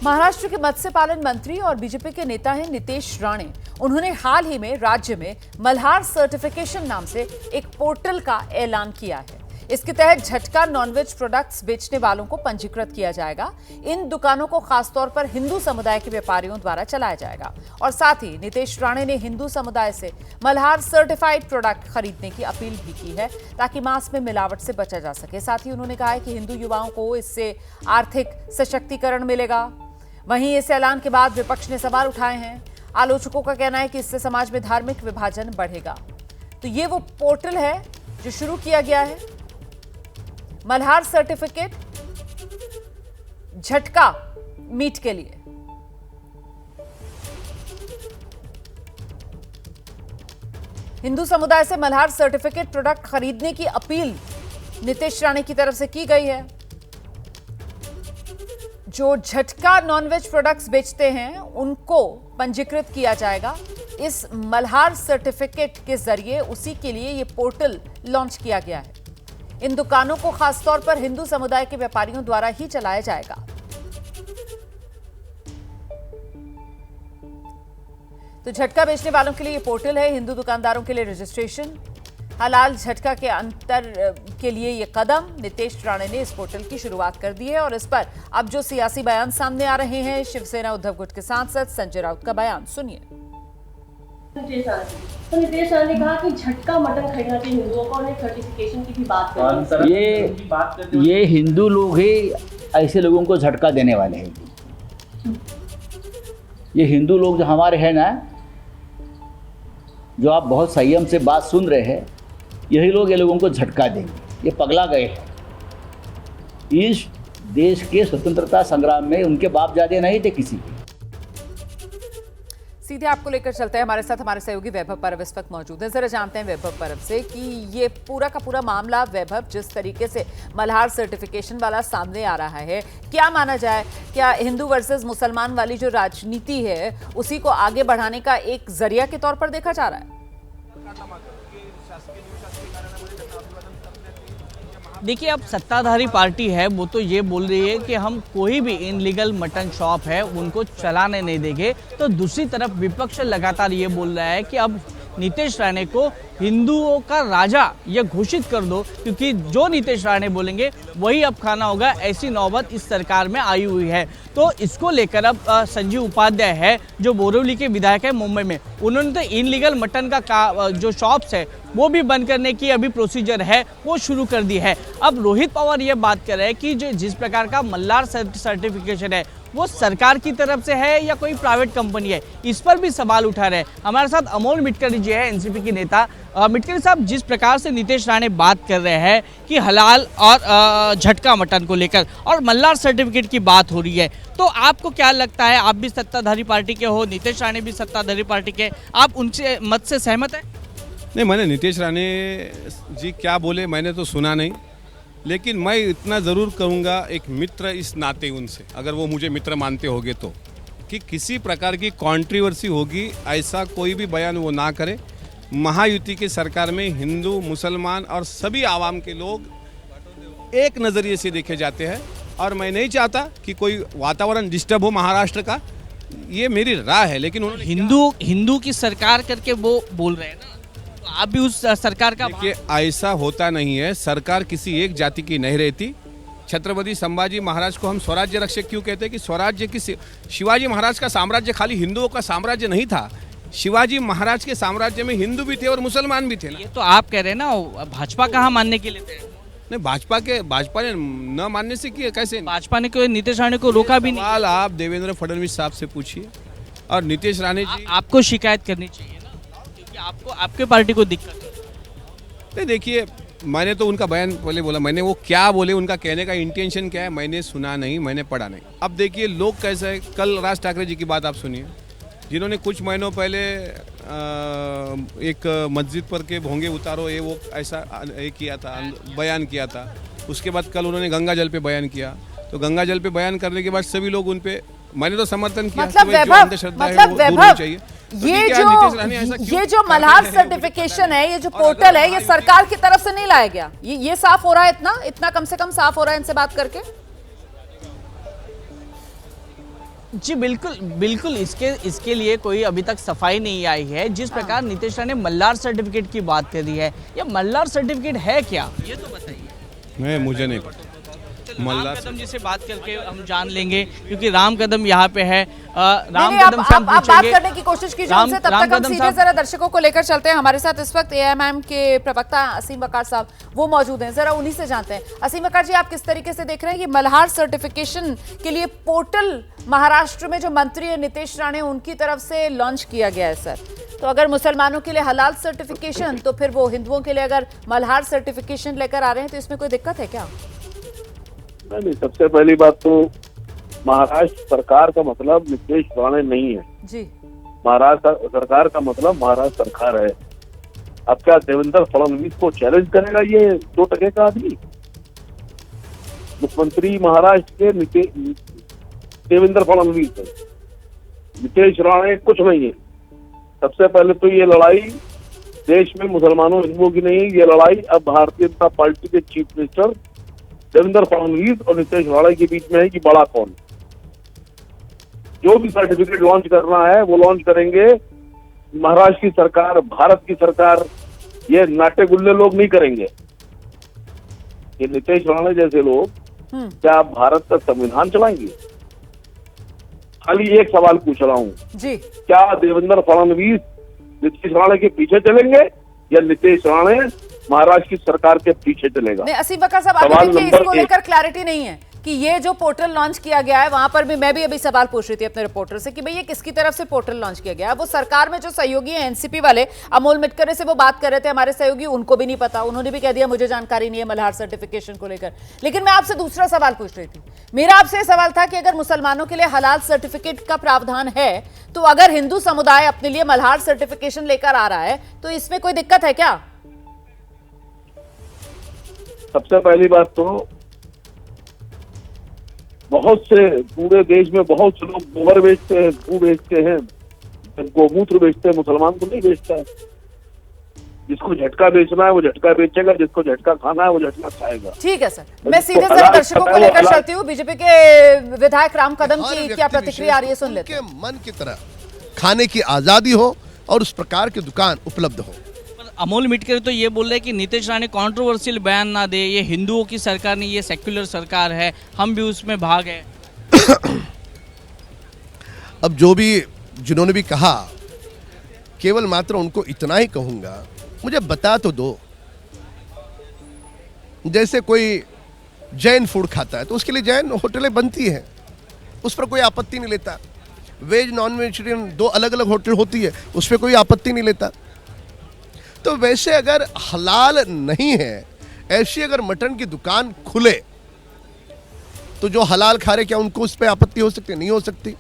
महाराष्ट्र के मत्स्य पालन मंत्री और बीजेपी के नेता हैं नितेश राणे। उन्होंने हाल ही में राज्य में मल्हार सर्टिफिकेशन नाम से एक पोर्टल का ऐलान किया है। इसके तहत झटका नॉनवेज प्रोडक्ट्स बेचने वालों को पंजीकृत किया जाएगा। इन दुकानों को खासतौर पर हिंदू समुदाय के व्यापारियों द्वारा चलाया जाएगा। और साथ ही नितेश राणे ने हिंदू समुदाय से मल्हार सर्टिफाइड प्रोडक्ट खरीदने की अपील भी की है ताकि मांस में मिलावट से बचा जा सके। साथ ही उन्होंने कहा है कि हिंदू युवाओं को इससे आर्थिक सशक्तिकरण मिलेगा। वहीं इस ऐलान के बाद विपक्ष ने सवाल उठाए हैं। आलोचकों का कहना है कि इससे समाज में धार्मिक विभाजन बढ़ेगा। तो ये वो पोर्टल है जो शुरू किया गया है, मल्हार सर्टिफिकेट झटका मीट के लिए। हिंदू समुदाय से मल्हार सर्टिफिकेट प्रोडक्ट खरीदने की अपील नितेश राणे की तरफ से की गई है। जो झटका नॉनवेज प्रोडक्ट्स बेचते हैं उनको पंजीकृत किया जाएगा। इस मल्हार सर्टिफिकेट के जरिए उसी के लिए यह पोर्टल लॉन्च किया गया है। इन दुकानों को खासतौर पर हिंदू समुदाय के व्यापारियों द्वारा ही चलाया जाएगा। तो झटका बेचने वालों के लिए ये पोर्टल है, हिंदू दुकानदारों के लिए रजिस्ट्रेशन, हलाल झटका के अंतर के लिए ये कदम। नितेश राणे ने इस पोर्टल की शुरुआत कर दी है और इस पर अब जो सियासी बयान सामने आ रहे हैं, शिवसेना उद्धव गुट के सांसद संजय राउत का बयान सुनिए। तो नितेश राणे ने कहा कि झटका मटन खरीदना चाहिए हिंदुओं को, और सर्टिफिकेशन की भी बात करें। ये हिंदू लोग ही ऐसे लोगों को झटका देने वाले हैं। ये हिंदू लोग जो हमारे हैं ना, जो आप बहुत संयम से बात सुन रहे हैं, यही लोग ये लोगों को झटका देंगे। ये पगला गए हैं। इस देश के स्वतंत्रता संग्राम में उनके बाप जादे नहीं थे किसी के। सीधे आपको लेकर चलते हैं, हमारे साथ हमारे सहयोगी वैभव परब इस वक्त मौजूद है। जरा जानते हैं वैभव परब से कि ये पूरा का पूरा मामला, वैभव, जिस तरीके से मल्हार सर्टिफिकेशन वाला सामने आ रहा है, क्या माना जाए, क्या हिंदू वर्सेस मुसलमान वाली जो राजनीति है उसी को आगे बढ़ाने का एक जरिया के तौर पर देखा जा रहा है? देखिए, अब सत्ताधारी पार्टी है वो तो ये बोल रही है कि हम कोई भी इनलीगल मटन शॉप है उनको चलाने नहीं देंगे। तो दूसरी तरफ विपक्ष लगातार ये बोल रहा है कि अब नितेश राणे को हिंदुओं का राजा ये घोषित कर दो, क्योंकि जो नितेश राणे बोलेंगे वही अब खाना होगा। ऐसी नौबत इस सरकार में आई हुई है। तो इसको लेकर अब संजीव उपाध्याय है जो बोरिवली के विधायक है मुंबई में, उन्होंने तो इनलीगल मटन का जो शॉप्स है वो भी बंद करने की अभी प्रोसीजर है वो शुरू कर दी है। अब रोहित पवार ये बात कर रहे हैं कि जो जिस प्रकार का मल्हार सर्टिफिकेशन है वो सरकार की तरफ से है या कोई प्राइवेट कंपनी है, इस पर भी सवाल उठा रहे हैं। हमारे साथ अमोल मिटकरी जी है, एनसीपी के नेता। मिटकरी साहब, जिस प्रकार से नितेश राणे बात कर रहे हैं कि हलाल और झटका मटन को लेकर और मल्हार सर्टिफिकेट की बात हो रही है, तो आपको क्या लगता है? आप भी सत्ताधारी पार्टी के हो, नितेश राणे भी सत्ताधारी पार्टी के, आप उनसे मत से सहमत है? नहीं, मैंने नितेश राणे जी क्या बोले मैंने तो सुना नहीं, लेकिन मैं इतना ज़रूर कहूँगा एक मित्र इस नाते उनसे, अगर वो मुझे मित्र मानते होंगे तो, कि किसी प्रकार की कंट्रोवर्सी होगी ऐसा कोई भी बयान वो ना करे। महायुति की सरकार में हिंदू, मुसलमान और सभी आवाम के लोग एक नज़रिए से देखे जाते हैं और मैं नहीं चाहता कि कोई वातावरण डिस्टर्ब हो महाराष्ट्र का, ये मेरी राय है। लेकिन उन्होंने हिंदू की सरकार करके वो बोल रहे हैं ना, आप भी उस सरकार का? देखिए, ऐसा होता नहीं है। सरकार किसी एक जाति की नहीं रहती। छत्रपति संभाजी महाराज को हम स्वराज्य रक्षक क्यों कहते हैं? कि स्वराज्य की, शिवाजी महाराज का साम्राज्य खाली हिंदुओं का साम्राज्य नहीं था। शिवाजी महाराज के साम्राज्य में हिंदू भी थे और मुसलमान भी थे ना। ये तो आप कह रहे हैं ना, भाजपा कहाँ मानने के लिए थे? नहीं, भाजपा ने न मानने से किया कैसे? भाजपा ने कोई नितेश राणे को रोका भी नहीं। सवाल आप देवेंद्र फडणवीस साहब से पूछिए और नितेश राणे जी। आपको शिकायत करनी चाहिए ना, क्योंकि आपको, आपके पार्टी को दिक्कत है। नहीं, देखिए, मैंने तो उनका बयान पहले बोला, मैंने वो क्या बोले, उनका कहने का इंटेंशन क्या है मैंने सुना नहीं, मैंने पढ़ा नहीं। अब देखिए लोग कैसे है। कल राज ठाकरे जी की बात आप सुनिए, जिन्होंने कुछ महीनों पहले एक मस्जिद पर के भोंगे उतारो ये वो ऐसा किया था, बयान किया था। उसके बाद कल उन्होंने गंगा जल पे बयान किया। तो गंगा जल पे बयान करने के बाद सभी लोग उन पे, मैंने तो समर्थन किया। मतलब वैभव, ये जो मल्हार सर्टिफिकेशन है, ये जो पोर्टल है, ये सरकार की तरफ से नहीं लाया गया। ये साफ हो रहा है, इतना कम से कम साफ हो रहा है इनसे बात करके। जी बिल्कुल बिल्कुल, इसके लिए कोई अभी तक सफाई नहीं आई है। जिस प्रकार नीतीश राणे मल्हार सर्टिफिकेट की बात कर रही है, ये मल्हार सर्टिफिकेट है क्या, ये तो बताइए। मुझे नहीं पता। राम कदम जी से बात करके हम जान लेंगे, क्योंकि राम कदम यहाँ पे है। राम नहीं, कदम से हम आप बात पूछेंगे। करने की कोशिश कीजिए उनसे, तब तक हम सीधे जरा दर्शकों को लेकर चलते हैं। हमारे साथ इस वक्त एएमएम के प्रवक्ता असीम वकार साहब वो मौजूद हैं, जरा उन्हीं से जानते हैं। असीम वकार जी, आप किस तरीके से देख रहे हैं ये मल्हार सर्टिफिकेशन के लिए पोर्टल महाराष्ट्र में जो मंत्री है नीतीश राणे उनकी तरफ से लॉन्च किया गया है सर, तो अगर मुसलमानों के लिए हलाल सर्टिफिकेशन तो फिर वो हिंदुओं के लिए अगर मल्हार सर्टिफिकेशन लेकर आ रहे हैं तो इसमें कोई दिक्कत है क्या? नहीं, सबसे पहली बात तो महाराष्ट्र सरकार का मतलब नीतीश राणे नहीं है जी। महाराष्ट्र सरकार का मतलब महाराष्ट्र सरकार है। अब क्या देवेंद्र फडणवीस को चैलेंज करेगा ये 2% का आदमी? मुख्यमंत्री महाराष्ट्र के देवेंद्र फडणवीस है, नीतीश राणे कुछ नहीं है। सबसे पहले तो ये लड़ाई देश में मुसलमानों हिंदुओं की नहीं है, ये लड़ाई अब भारतीय जनता पार्टी के चीफ मिनिस्टर देवेंद्र फडणवीस और नीतीश राणे के बीच में है कि बड़ा कौन। जो भी सर्टिफिकेट लॉन्च करना है वो लॉन्च करेंगे महाराष्ट्र की सरकार, भारत की सरकार, ये नाटे गुल्ले लोग नहीं करेंगे। ये नीतीश राणे जैसे लोग क्या भारत का संविधान चलाएंगे? खाली एक सवाल पूछ रहा हूँ जी, क्या देवेंद्र फडणवीस नीतीश राणे के पीछे चलेंगे या नीतीश राणे महाराष्ट्र की सरकार के पीछे चलेगा? नहीं असीम वकार साहब, अभी देखिए इसको लेकर क्लैरिटी नहीं है कि ये जो पोर्टल लॉन्च किया गया है, वहां पर भी मैं भी अभी सवाल पूछ रही थी अपने रिपोर्टर से कि भाई ये किसकी तरफ से पोर्टल लॉन्च किया गया है। वो सरकार में जो सहयोगी है एनसीपी वाले अमोल मिटकरे से वो बात कर रहे थे, हमारे सहयोगी, उनको भी नहीं पता, उन्होंने भी कह दिया मुझे जानकारी नहीं है मल्हार सर्टिफिकेशन को लेकर। लेकिन मैं आपसे दूसरा सवाल पूछ रही थी, मेरा आपसे सवाल था कि अगर मुसलमानों के लिए हलाल सर्टिफिकेट का प्रावधान है तो अगर हिंदू समुदाय अपने लिए मल्हार सर्टिफिकेशन लेकर आ रहा है तो इसमें कोई दिक्कत है क्या? सबसे पहली बात तो बहुत से पूरे देश में बहुत से लोग गोबर बेचते हैं, गू बेचते हैं, गोमूत्र बेचते हैं, मुसलमान को नहीं बेचता है। जिसको झटका बेचना है वो झटका बेचेगा, जिसको झटका खाना है वो झटका खाएगा। ठीक है सर, मैं सीधे जरा दर्शकों को लेकर चलती हूँ। बीजेपी के विधायक राम कदम की क्या प्रतिक्रिया आ रही है सुन लेते हैं। मन की तरह खाने की आजादी हो और उस प्रकार की दुकान उपलब्ध हो। अमोल मिटकर तो ये बोल रहे हैं कि नीतीश राणे कंट्रोवर्शियल बयान ना दे, ये हिंदुओं की सरकार नहीं, ये सेक्युलर सरकार है, हम भी उसमें भाग है। अब जो भी जिन्होंने भी कहा, केवल मात्र उनको इतना ही कहूंगा, मुझे बता तो दो, जैसे कोई जैन फूड खाता है तो उसके लिए जैन होटलें बनती हैं, उस पर कोई आपत्ति नहीं लेता। वेज नॉन वेजिटेरियन 2 अलग अलग होटल होती है, उस पर कोई आपत्ति नहीं लेता। तो वैसे अगर हलाल नहीं है, ऐसी अगर मटन की दुकान खुले तो जो हलाल खा रहे क्या उनको उस पर आपत्ति हो सकती है? नहीं हो सकती।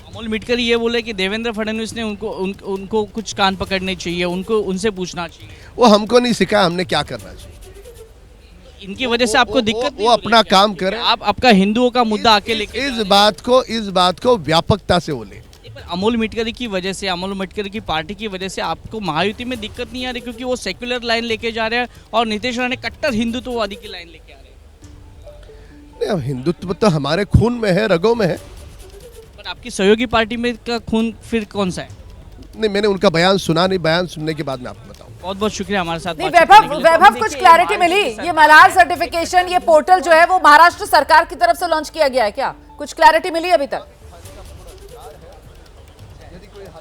अमोल मिटकर ये बोले कि देवेंद्र फडणवीस ने उनको कुछ कान पकड़ने चाहिए, उनको उनसे पूछना चाहिए। वो हमको नहीं सिखाया हमने क्या करना चाहिए। इनकी वजह से आपको दिक्कत वो अपना काम करे। आप आपका हिंदुओं का मुद्दा आके लेके इस बात को व्यापकता से बोले। अमोल मिटकर की वजह से, अमोल मिटकर की पार्टी की वजह से आपको महायुति में दिक्कत नहीं आ रही, क्योंकि वो सेक्युलर लाइन लेके जा रहे हैं और नीतीश राणे कट्टर हिंदुत्ववादी की लाइन लेके आ रहे हैं। हिंदुत्व तो हमारे खून में है, रगों में है। पर आपकी सहयोगी पार्टी में का खून फिर कौन सा है? नहीं, मैंने उनका बयान सुना नहीं, बयान सुनने के बाद मैं आपको बताऊं। बहुत बहुत शुक्रिया हमारे साथ। वैभव कुछ क्लैरिटी मिली? ये मल्हार सर्टिफिकेशन, ये पोर्टल जो है वो महाराष्ट्र सरकार की तरफ से लॉन्च किया गया है क्या? कुछ क्लैरिटी मिली अभी तक?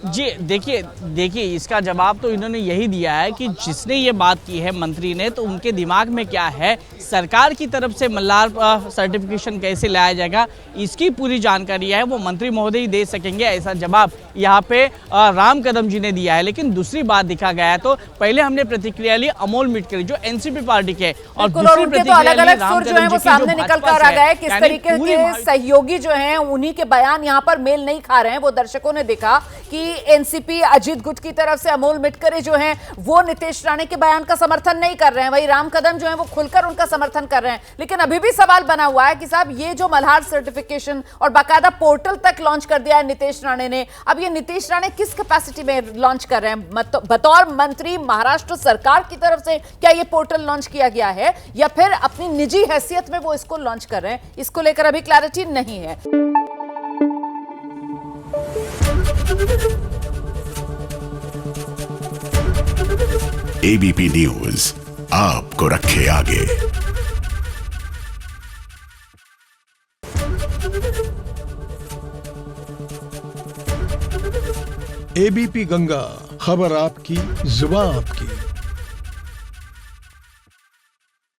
जी देखिए इसका जवाब तो इन्होंने यही दिया है कि जिसने ये बात की है मंत्री ने, तो उनके दिमाग में क्या है, सरकार की तरफ से मल्हार सर्टिफिकेशन कैसे लाया जाएगा, इसकी पूरी जानकारी है वो मंत्री महोदय ही दे सकेंगे। ऐसा जवाब यहाँ पे राम कदम जी ने दिया है। लेकिन दूसरी बात देखा गया है तो पहले हमने प्रतिक्रिया ली अमोल मिटकर जो एनसीपी पार्टी के, और दूसरी प्रतिक्रिया अलग-अलग सुर जो है वो सामने निकल कर आ गए। किस तरीके के सहयोगी जो हैं उन्हीं के बयान यहाँ पर मेल नहीं खा रहे हैं। वो दर्शकों ने देखा कि एनसीपी अजीत गुट की तरफ से अमोल मिटकरे जो हैं वो नीतीश राणे के बयान का समर्थन नहीं कर रहे हैं, वही राम कदम जो हैं वो खुलकर उनका समर्थन कर रहे हैं। लेकिन अभी भी सवाल बना हुआ है कि साहब ये जो मल्हार सर्टिफिकेशन और बाकायदा पोर्टल तक लॉन्च कर दिया है नीतीश राणे ने, अब ये नीतीश राणे किस कैपेसिटी में लॉन्च कर रहे हैं? बतौर मंत्री महाराष्ट्र सरकार की तरफ से क्या ये पोर्टल लॉन्च किया गया है या फिर अपनी निजी हैसियत में वो इसको लॉन्च कर रहे हैं? इसको लेकर अभी क्लैरिटी नहीं है। एबीपी न्यूज आपको रखे आगे। एबीपी गंगा, खबर आपकी, जुबान आपकी।